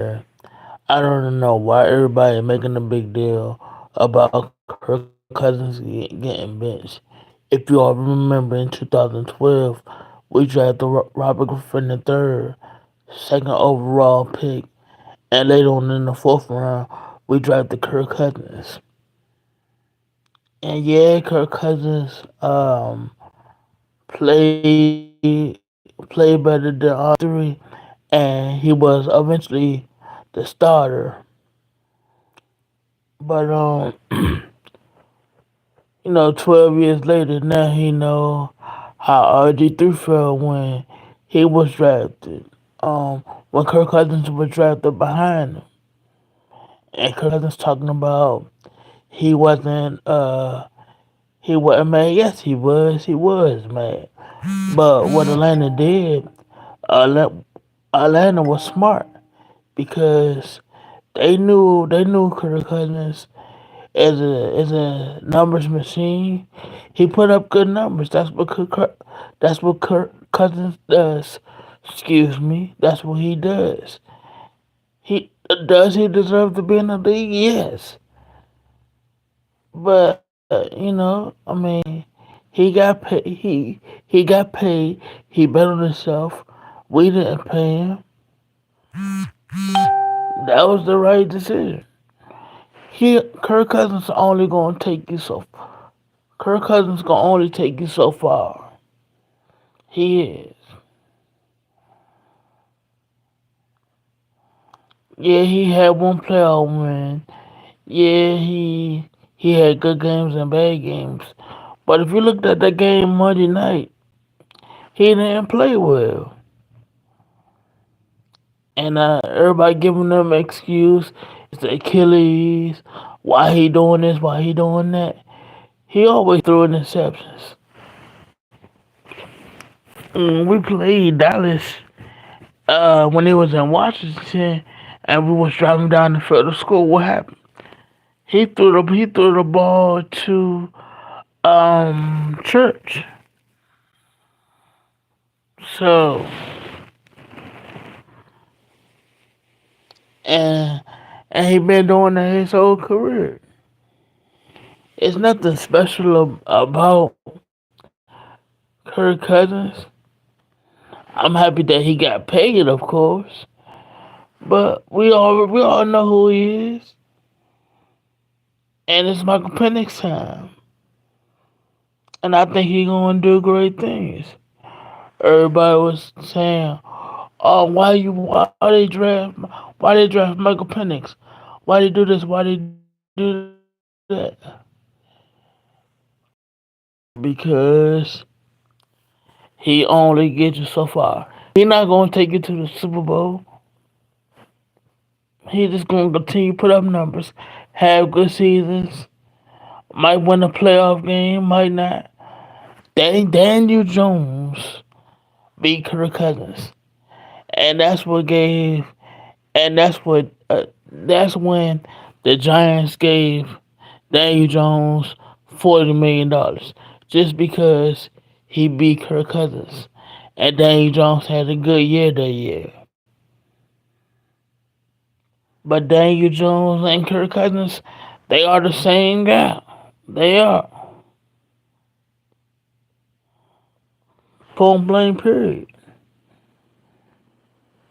I don't know why everybody making a big deal about Kirk Cousins getting benched. If you all remember in 2012, we drafted Robert Griffin III, second overall pick, and later on in the fourth round, we drafted Kirk Cousins. And yeah, Kirk Cousins played better than all three, and he was eventually the starter. But 12 years later, now he know how RG3 felt when he was drafted. When Kirk Cousins was drafted behind him, and Kirk Cousins talking about he wasn't he wasn't mad. Yes, he was mad. But what Atlanta did, Atlanta, Atlanta was smart because they knew Kirk Cousins as a numbers machine. He put up good numbers. That's what Kirk Cousins does. Excuse me. That's what he does. He does he deserve to be in the league? Yes, but I mean, he got paid. He got paid. He bet on himself. We didn't pay him. That was the right decision. Kirk Cousins only gonna take you so. Kirk Cousins gonna only take you so far. He is. Yeah, he had one playoff win. Yeah, he had good games and bad games. But if you looked at that game Monday night, he didn't play well. And everybody giving them excuse. It's the Achilles. Why he doing this? Why he doing that? He always threw interceptions. We played Dallas when he was in Washington, and we was driving down the field to school. What happened? He threw the ball to Church. So and and he been doing that his whole career. It's nothing special about Kirk Cousins. I'm happy that he got paid, of course, but we all know who he is, and it's Michael Penix time, and I think he's gonna do great things. Everybody was saying, "Oh, why they draft Michael Penix? Why they do this? Why they do that?" Because he only gets you so far. He not gonna take you to the Super Bowl. He just gonna continue to put up numbers, have good seasons, might win a playoff game, might not. Daniel Jones beat Kirk Cousins, and and that's when the Giants gave Daniel Jones $40 million just because he beat Kirk Cousins, and Daniel Jones had a good year that year. But Daniel Jones and Kirk Cousins, they are the same guy. They are. Point blank period.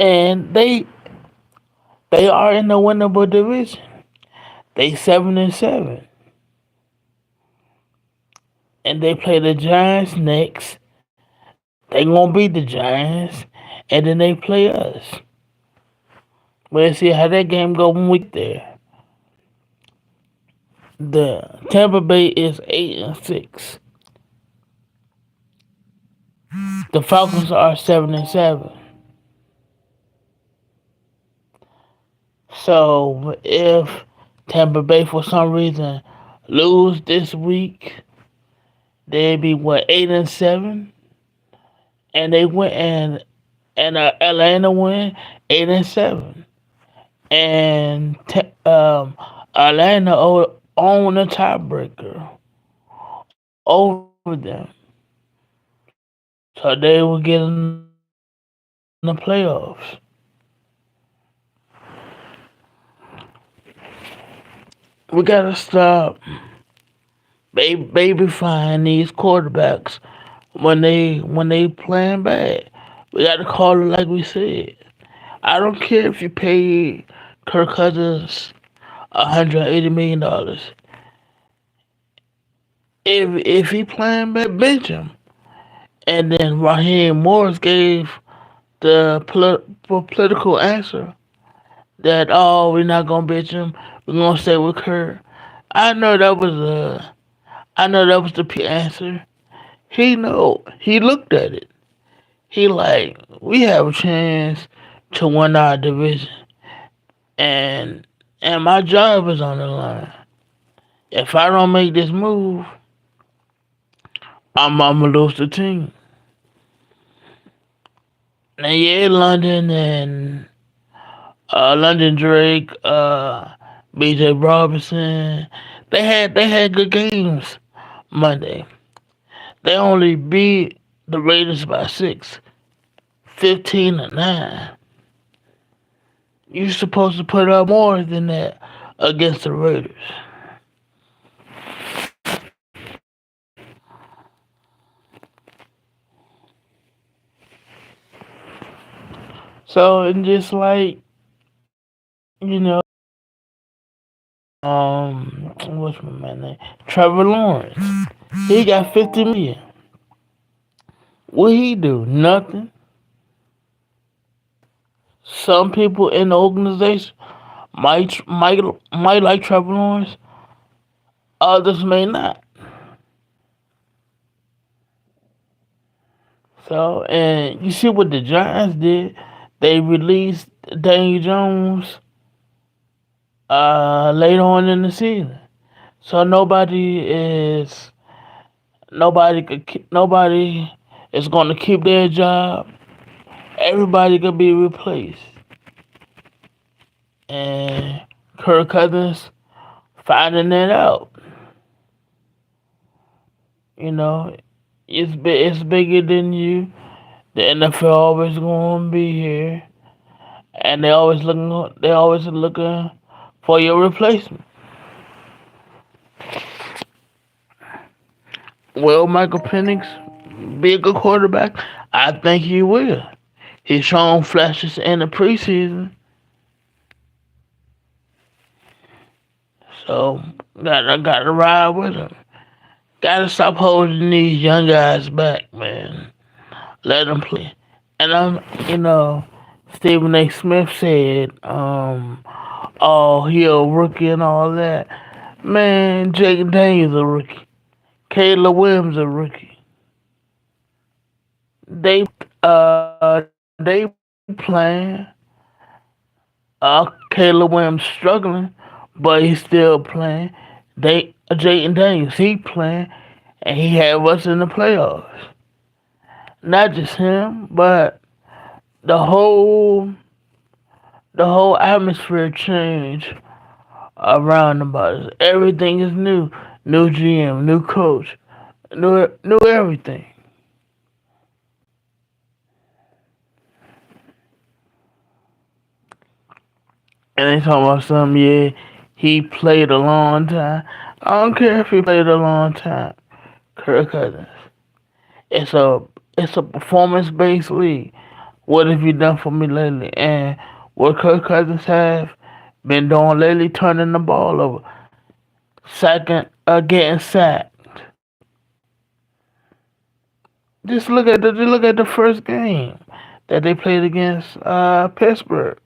And they are in the winnable division. They 7-7. And they play the Giants next. They gonna beat the Giants. And then they play us. We'll see how that game go when we get there. The Tampa Bay is 8-6. The Falcons are 7-7. So if Tampa Bay for some reason lose this week, they'd be what 8-7, and they win and Atlanta win 8-7, and Atlanta own the tiebreaker over them, so they will get in the playoffs. We gotta stop babyfying these quarterbacks when they playing bad. We gotta call it like we said. I don't care if you pay Kirk Cousins $180 million. If he playing bad, bench him. And then Raheem Morris gave the political answer that we're not gonna bench him. We're gonna stay with Kirk. I know that was a I know that was the answer. He looked at it. He like we have a chance to win our division, and my job is on the line. If I don't make this move, I'm gonna lose the team. And yeah, London Drake, B.J. Robinson, they had good games Monday. They only beat the Raiders by 6, 15-9. You're supposed to put up more than that against the Raiders. So and just like what's my man name? Trevor Lawrence. He got 50 million. What he do? Nothing. Some people in the organization might like Trevor Lawrence. Others may not. So and you see what the Giants did? They released Daniel Jones later on in the season. So nobody is going to keep their job. Everybody could be replaced. And Kirk Cousins finding that out. You know, it's bigger than you. The NFL always gonna be here, and they always looking for your replacement. Will Michael Penix be a good quarterback? I think he will. He's shown flashes in the preseason, so gotta ride with him. Gotta stop holding these young guys back, man. Let them play. And Stephen A. Smith said, oh, he a rookie and all that. Man, Jake Daniels a rookie. Caleb Williams a rookie. They playing. Caleb Williams struggling, but he's still playing. Jayden Daniels, he playing, and he have us in the playoffs. Not just him, but the whole the whole atmosphere changed around about us. Everything is new. New GM, new coach, new everything. And they talking about something, yeah, he played a long time. I don't care if he played a long time. Kirk Cousins. It's a it's a performance based league. What have you done for me lately? And what Kirk Cousins have been doing lately, turning the ball over, getting sacked. Just look at the first game that they played against Pittsburgh.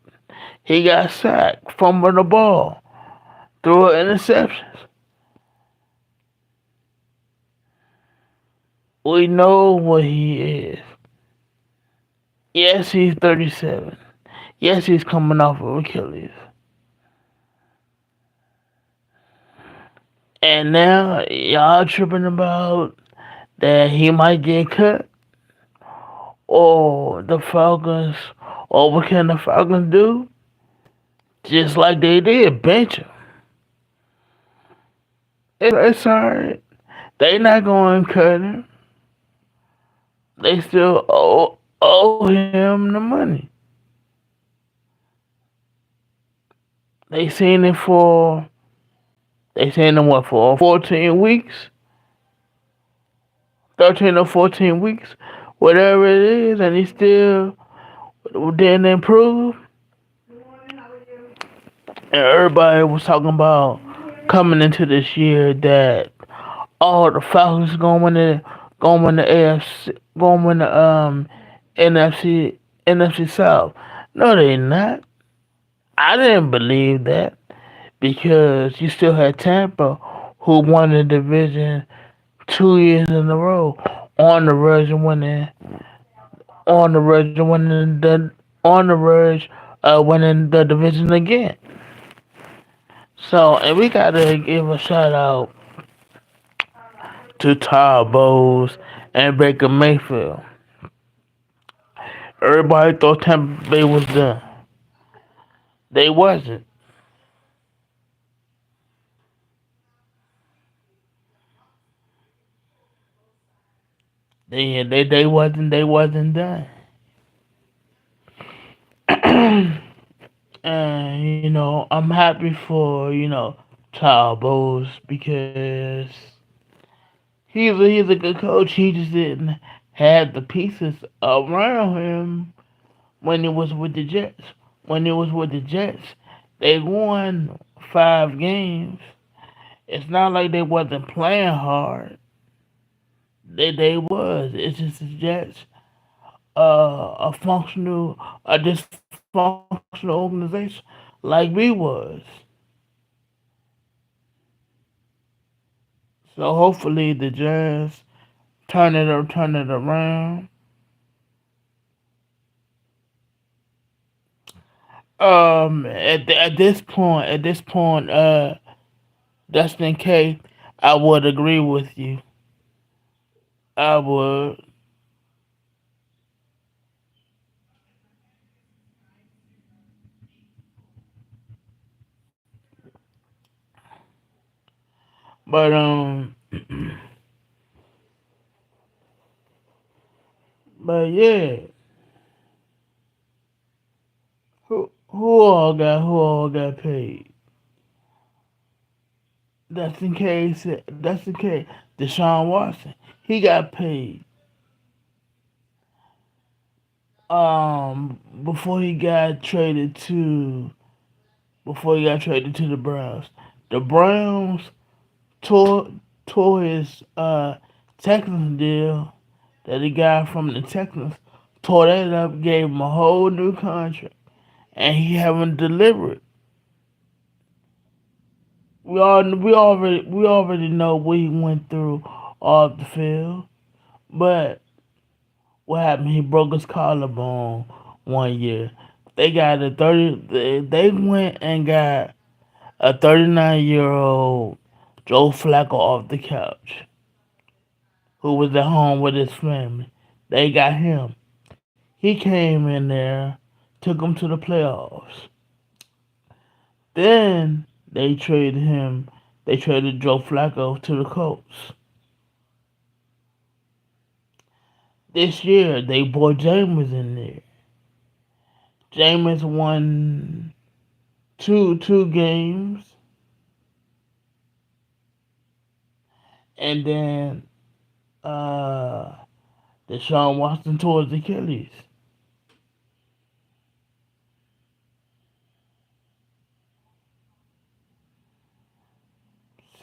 He got sacked, fumbled the ball, threw interceptions. We know what he is. Yes, he's 37. Yes, he's coming off of Achilles. And now y'all tripping about that he might get cut, or the Falcons, or what can the Falcons do? Just like they did, bench him. It's alright. They not going to cut him. They still owe him the money. They seen it for They saying him what for 14 weeks, 13 or 14 weeks, whatever it is, and he still didn't improve. And everybody was talking about coming into this year that all the Falcons gonna win the AFC, gonna win the NFC South. No, they not. I didn't believe that because you still had Tampa, who won the division 2 years in a row, on the verge of winning, on the verge of winning the, on the verge of winning the division again. So, and we gotta give a shout out to Todd Bowles and Baker Mayfield. Everybody thought Tampa Bay was done. They wasn't. They wasn't done. And I'm happy for Todd Bowles because he's a good coach. He just didn't have the pieces around him when he was with the Jets. When he was with the Jets, they won 5 games. It's not like they wasn't playing hard. They was. It's just the Jets, a dysfunctional organization like we was. So hopefully the Jazz turn it around. At this point, Dustin K, I would agree with you. I would, but but yeah, who all got paid? That's in case. Deshaun Watson, he got paid. Before he got traded to the Browns. The Browns tore tore his Texans deal that he got from the Texans, tore that up, gave him a whole new contract, and he haven't delivered. We already know what he went through off the field, but what happened? He broke his collarbone 1 year. They went and got a 39-year-old Joe Flacco off the couch, who was at home with his family. They got him. He came in there, took them to the playoffs. Then they traded him. They traded Joe Flacco to the Colts. This year they brought Jameis in there. Jameis won two games, and then uh, Deshaun Watson tore his Achilles.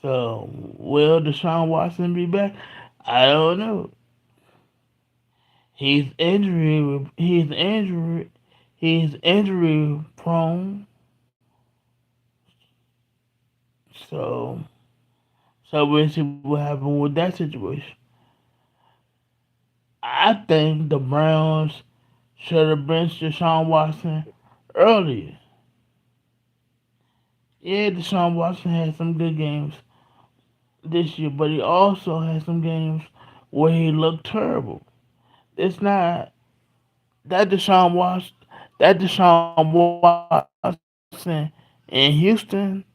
So will Deshaun Watson be back? I don't know. He's injury. He's injury. He's injury prone. So we'll see what happens with that situation. I think the Browns should have benched Deshaun Watson earlier. Yeah, Deshaun Watson had some good games this year, but he also had some games where he looked terrible. It's not that Deshaun Watson. That Deshaun Watson in Houston.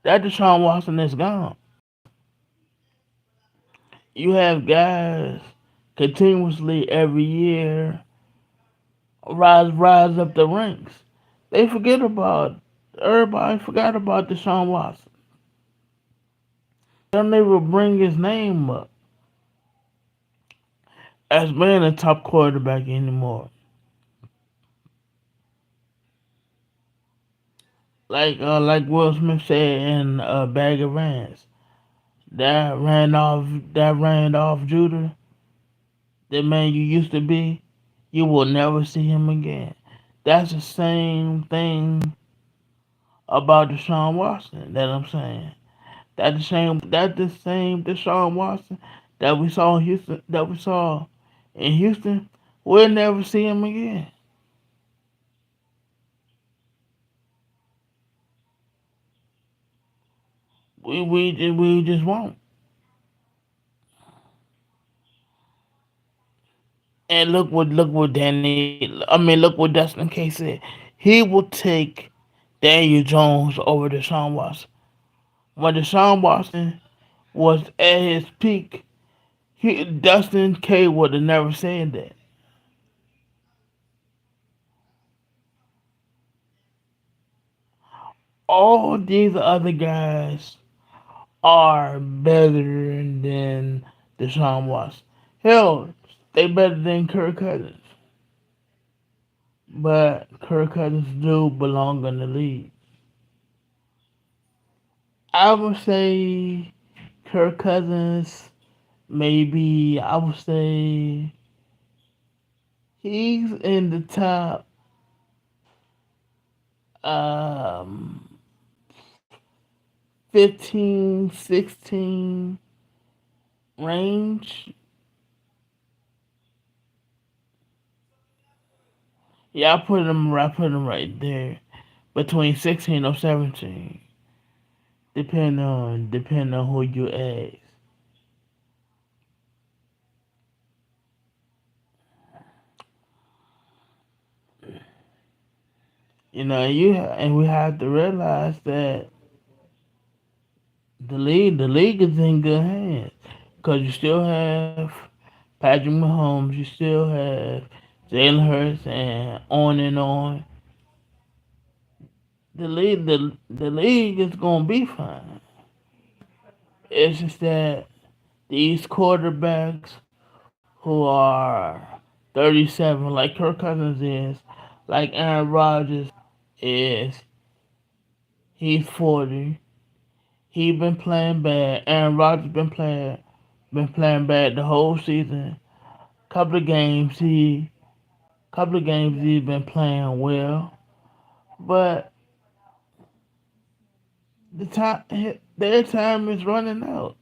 That Deshaun Watson is gone. You have guys continuously every year rise up the ranks. They forget about Everybody forgot about Deshaun Watson. they don't even bring his name up as being a top quarterback anymore. Like Will Smith said in a Bag of Rants, that ran off Judah, the man you used to be, you will never see him again. That's the same thing about Deshaun Watson that I'm saying. That the same Deshaun Watson that we saw in Houston, we'll never see him again. We just won't. And look what Dustin K said. He will take Daniel Jones over Deshaun Watson. When Deshaun Watson was at his peak, Dustin K would have never said that. All these other guys are better than Deshaun Watson. Hell, they better than Kirk Cousins. But Kirk Cousins do belong in the league. I would say Kirk Cousins, maybe I would say he's in the top um 15, 16 range. Yeah, I put him right there. Between 16 or 17. Depending on who you ask. And we have to realize that the league is in good hands because you still have Patrick Mahomes, you still have Jalen Hurts, and on and on. The league is gonna be fine. It's just that these quarterbacks who are 37, like Kirk Cousins is, like Aaron Rodgers is, he's 40. He been playing bad. Aaron Rodgers been playing bad the whole season. Couple of games he's been playing well, but the time their time is running out,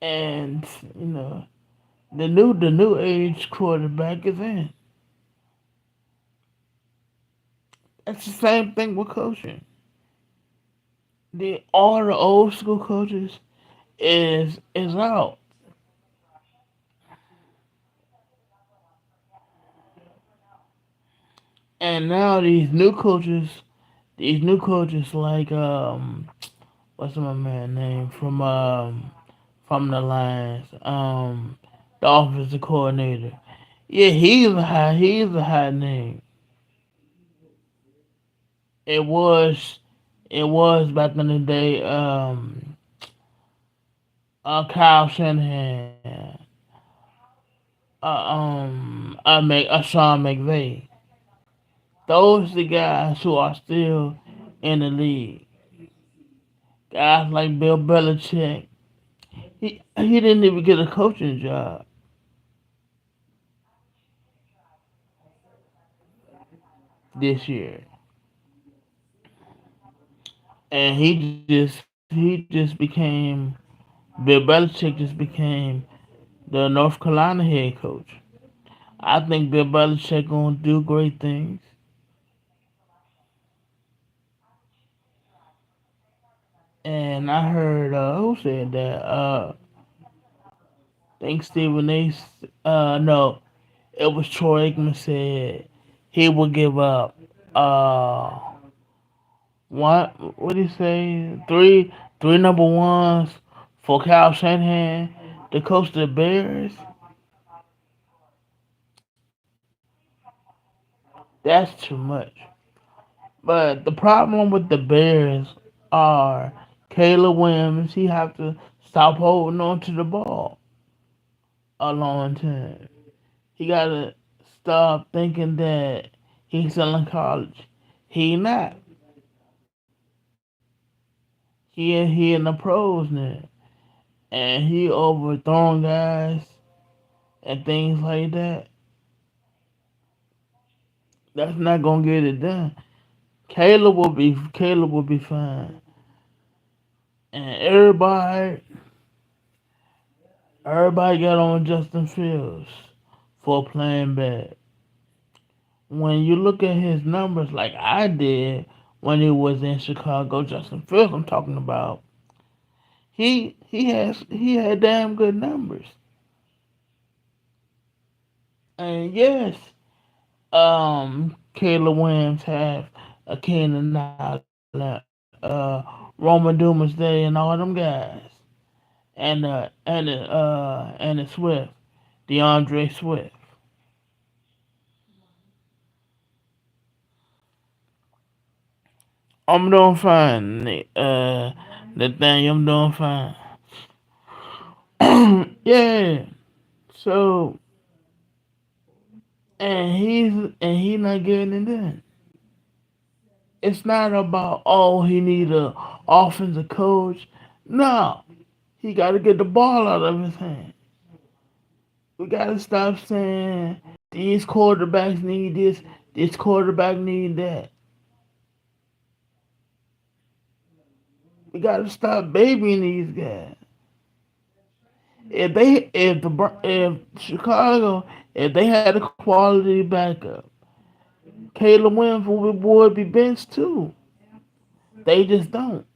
and you know the new age quarterback is in. It's the same thing with coaching. All the old school coaches is out, and now these new coaches like what's my man name from the Lions the offensive coordinator. Yeah, he's a high name. It was it was back in the day. Kyle Shanahan, Sean McVay. Those the guys who are still in the league. Guys like Bill Belichick. He didn't even get a coaching job this year, and he just became Bill Belichick just became the North Carolina head coach. I think Bill Belichick gonna do great things. And I heard who said that? I think Stephen A. No, it was Troy Aikman said he would give up uh what did he say? Three number ones for Kyle Shanahan to coach the Bears. That's too much. But the problem with the Bears are Caleb Williams. He have to stop holding on to the ball a long time. He gotta stop thinking that he's still in college. He not. He in the pros now, and he overthrowing guys and things like that. That's not gonna get it done. Caleb will be fine, and everybody got on Justin Fields for playing bad. When you look at his numbers, like I did when he was in Chicago, Justin Fields, I'm talking about, he had damn good numbers. And yes, Caleb Williams have a Keenan Allen, Roman Dumas Day, and all them guys, and the Swift, DeAndre Swift. I'm doing fine, Nathaniel. I'm doing fine. Yeah. So and he not getting it done. It's not about he need a offensive coach. No, he got to get the ball out of his hand. We got to stop saying these quarterbacks need this quarterback need that. We got to stop babying these guys. If Chicago, if they had a quality backup, Caleb Williams would be benched too. They just don't.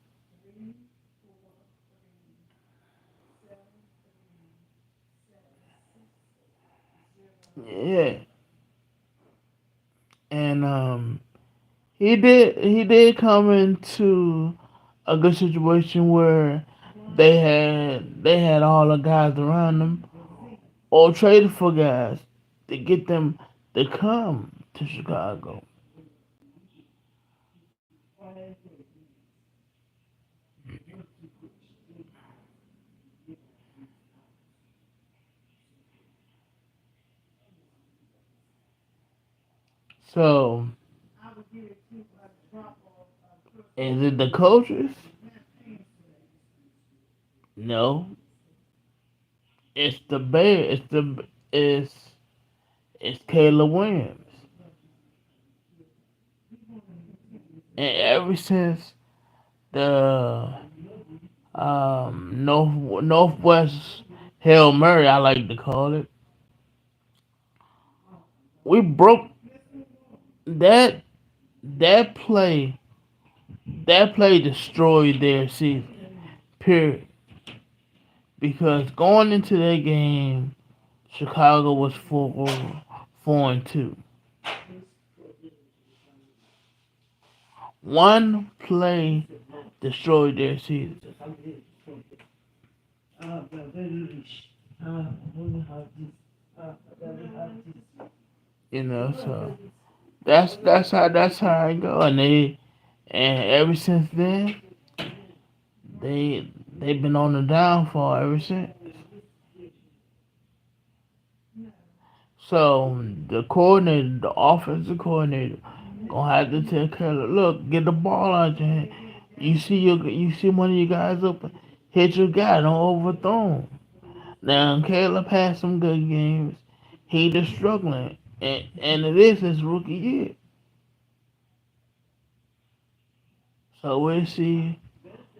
Yeah, and he did come into a good situation where they had all the guys around them or traded for guys to get them to come to Chicago. So is it the coaches? No, it's the Bear. It's Caleb Williams, and ever since the Northwest Hail Mary, I like to call it, we broke that that play. That play destroyed their season. Period. Because going into that game, Chicago was 4-2. One play destroyed their season. So that's how I go. And ever since then, they've been on the downfall ever since. So the offensive coordinator, gonna have to tell Keller, look, get the ball out your hand. You see one of your guys up, hit your guy, don't overthrow him. Now Caleb had some good games. He just struggling, and it is his rookie year. So we'll see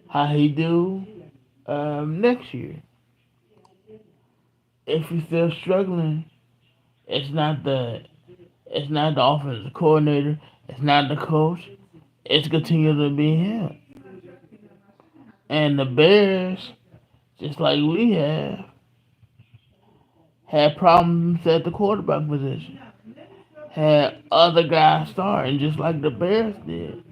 how he do next year. If he's still struggling, it's not the it's not the offensive coordinator, it's not the coach. It's continue to be him. And the Bears, just like we have, had problems at the quarterback position. Had other guys starting just like the Bears did.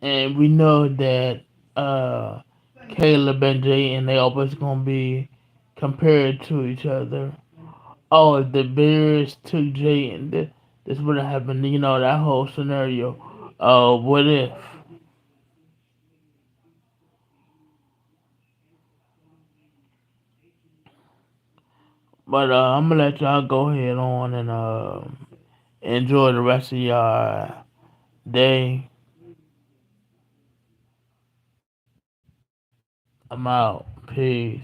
And we know that uh, Caleb and Jay and they always gonna be compared to each other Oh, if the Bears took Jaden, this would have happened. You know that whole scenario. What if? But I'm gonna let y'all go ahead on and enjoy the rest of y'all day. I'm out. Peace.